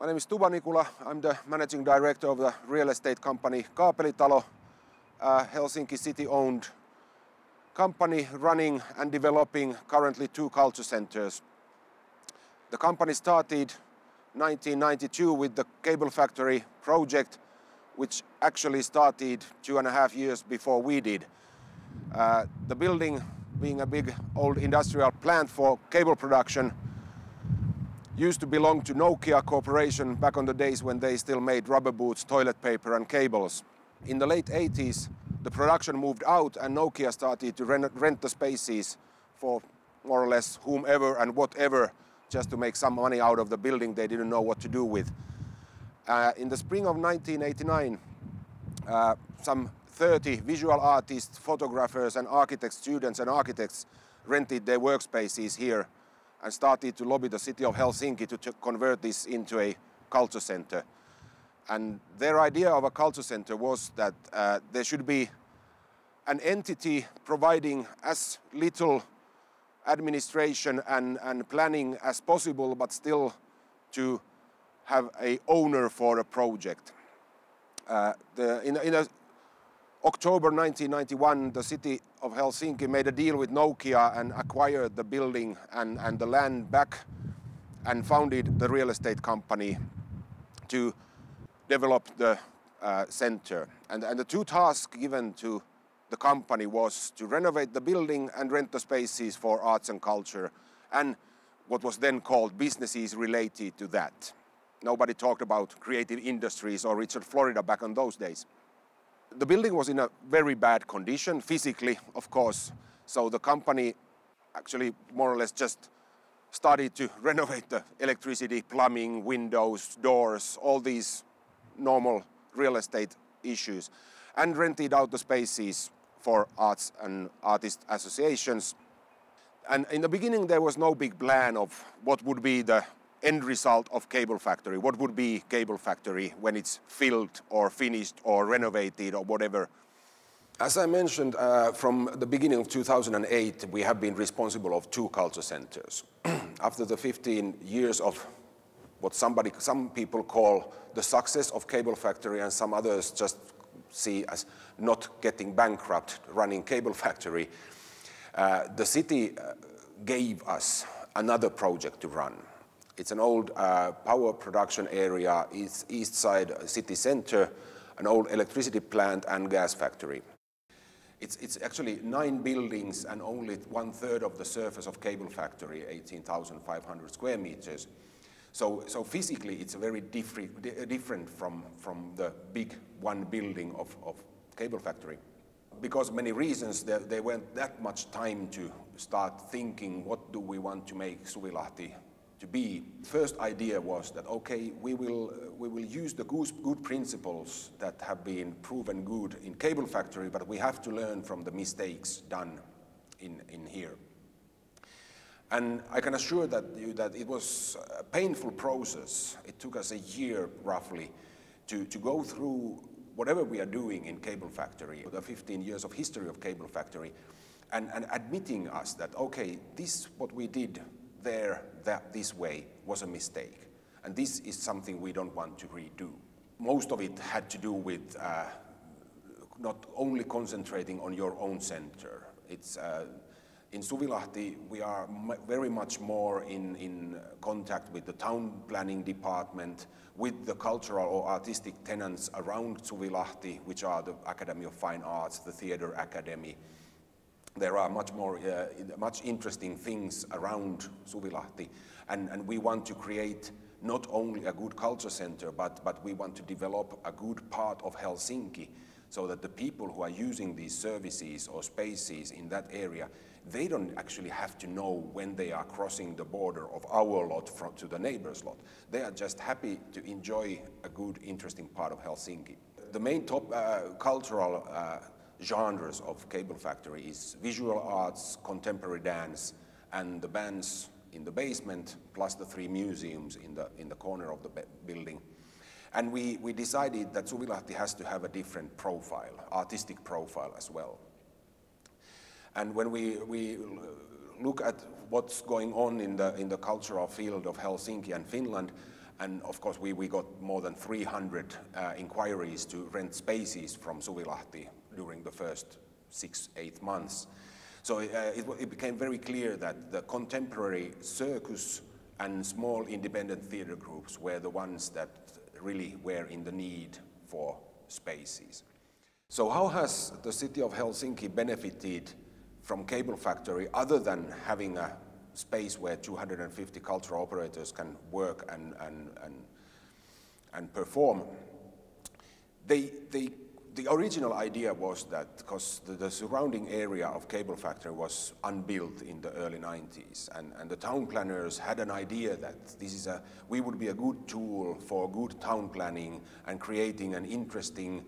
My name is Stuba Nikula. I'm the managing director of the real estate company Kappeli, Helsinki city-owned company running and developing currently 2 culture centers. The company started 1992 with the cable factory project, which actually started 2.5 years before we did. The building, being a big old industrial plant for cable production, used to belong to Nokia Corporation back on the days when they still made rubber boots, toilet paper and cables. In the late 80s, the production moved out and Nokia started to rent the spaces for more or less whomever and whatever, just to make some money out of the building they didn't know what to do with. In the spring of 1989, some 30 visual artists, photographers and architects, students and architects rented their workspaces here and started to lobby the city of Helsinki to convert this into a culture center. And their idea of a culture center was that there should be an entity providing as little administration and planning as possible, but still to have an owner for a project. In October 1991, the city of Helsinki made a deal with Nokia and acquired the building and the land back and founded the real estate company to develop the center. And the 2 tasks given to the company was to renovate the building and rent the spaces for arts and culture and what was then called businesses related to that. Nobody talked about creative industries or Richard Florida back on those days. The building was in a very bad condition, physically, of course, so the company actually more or less just started to renovate the electricity, plumbing, windows, doors, all these normal real estate issues, and rented out the spaces for arts and artist associations. And in the beginning there was no big plan of what would be the end result of cable factory, what would be cable factory when it's filled or finished or renovated or whatever. As I mentioned, from the beginning of 2008 we have been responsible of 2 culture centers. After the 15 years of what some people call the success of cable factory and some others just see as not getting bankrupt running cable factory, the city gave us another project to run. It's an old power production area, it's east side city center, an old electricity plant and gas factory. It's actually 9 buildings and only 1/3 of the surface of cable factory, 18,500 square meters. So physically it's very different from the big 1 building of cable factory. Because of many reasons, there weren't that much time to start thinking what do we want to make Suvilahti to be. First idea was that okay, we will use the good principles that have been proven good in cable factory, but we have to learn from the mistakes done in here. And I can assure you that it was a painful process. It took us a year roughly to go through whatever we are doing in cable factory, the 15 years of history of cable factory, and admitting us that okay, this what we did there this way was a mistake, and this is something we don't want to redo. Most of it had to do with not only concentrating on your own center. It's in Suvilahti we are very much more in contact with the town planning department, with the cultural or artistic tenants around Suvilahti, which are the Academy of Fine Arts, the Theatre Academy. There are much interesting things around Suvilahti, and we want to create not only a good culture center, but we want to develop a good part of Helsinki, so that the people who are using these services or spaces in that area, they don't actually have to know when they are crossing the border of our lot to the neighbor's lot. They are just happy to enjoy a good, interesting part of Helsinki. The main top cultural genres of cable factory is visual arts, contemporary dance, and the bands in the basement, plus the 3 museums in the corner of the building. And we decided that Suvilahti has to have a different profile, artistic profile as well. And when we look at what's going on in the cultural field of Helsinki and Finland, And of course, we got more than 300 inquiries to rent spaces from Suvilahti during the first 6-8 months. So it became very clear that the contemporary circus and small independent theater groups were the ones that really were in the need for spaces. So how has the city of Helsinki benefited from Cable Factory other than having a space where 250 cultural operators can work and perform? The original idea was that because the surrounding area of Cable Factory was unbuilt in the early 90s, and the town planners had an idea that we would be a good tool for good town planning and creating an interesting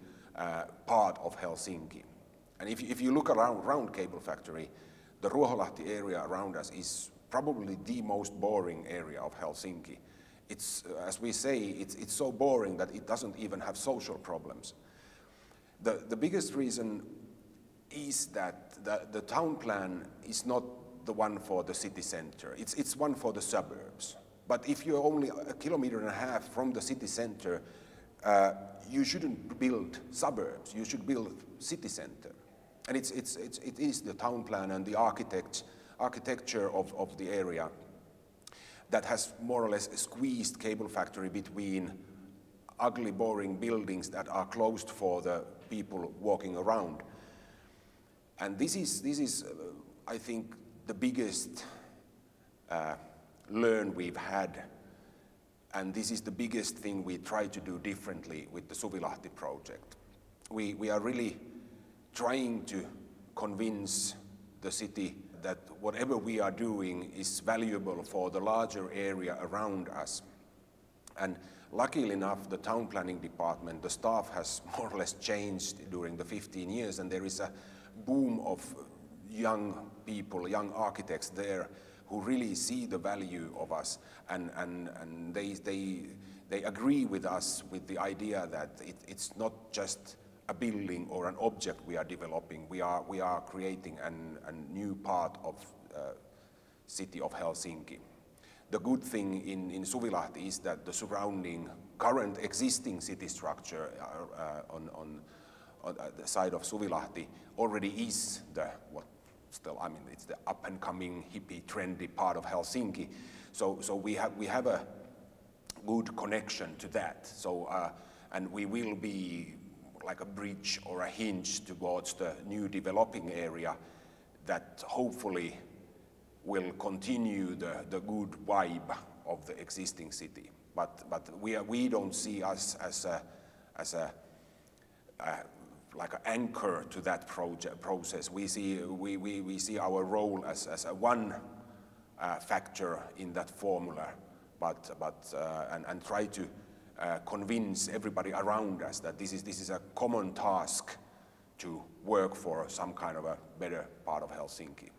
part of Helsinki. And if you look around Cable Factory, the Ruoholahti area around us is probably the most boring area of Helsinki. It's, as we say, it's so boring that it doesn't even have social problems. The biggest reason is that the town plan is not the one for the city center. It's one for the suburbs. But if you're only 1.5 kilometers from the city center, you shouldn't build suburbs. You should build city center. And it is the town plan and the architecture of the area that has more or less squeezed Cable Factory between ugly, boring buildings that are closed for the people walking around. And this is I think, the biggest learn we've had. And this is the biggest thing we try to do differently with the Suvilahti project. We are really trying to convince the city that whatever we are doing is valuable for the larger area around us. And luckily enough, the town planning department, the staff has more or less changed during the 15 years, and there is a boom of young people, young architects there who really see the value of us, and they agree with us with the idea that it's not just a building or an object we are developing. We are creating a new part of city of Helsinki. The good thing in Suvilahti is that the surrounding current existing city structure on the side of Suvilahti already is it's the up and coming hippie trendy part of Helsinki. So we have a good connection to that. So and we will be like a bridge or a hinge towards the new developing area that hopefully will continue the good vibe of the existing city. But we don't see us as like an anchor to that process. We see our role as a one factor in that formula, and try to convince everybody around us that this is a common task to work for some kind of a better part of Helsinki.